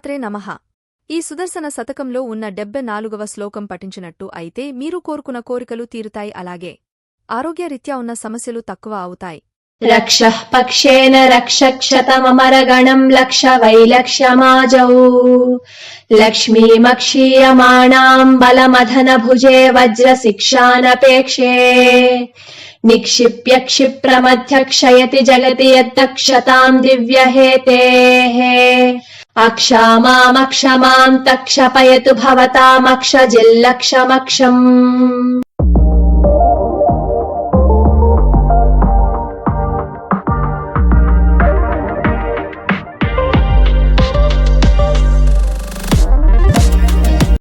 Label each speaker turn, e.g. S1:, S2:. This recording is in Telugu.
S1: శ్రీమాత్రే నమః. ఈ సుదర్శన శతకంలో ఉన్న 74వ శ్లోకం పఠించినట్టు అయితే మీరు కోరుకున్న కోరికలు తీరుతాయి. అలాగే ఆరోగ్యరీత్యా ఉన్న సమస్యలు తక్కువ అవుతాయి.
S2: రక్షః పక్షేన రక్షక్షతమమరగణం లక్ష వైలక్ష్యమాజౌ లక్ష్మీమక్షీయమాణాం బలమధన భుజే వజ్రశిక్షానపేక్షే నిక్షిప్య క్షిప్రమధ్యక్షయతి జగతి యద్దక్షతాం దివ్యహేతేః అక్షామామక్షమాం తక్షపయతు భవతామక్షజిల్లక్షమక్షం.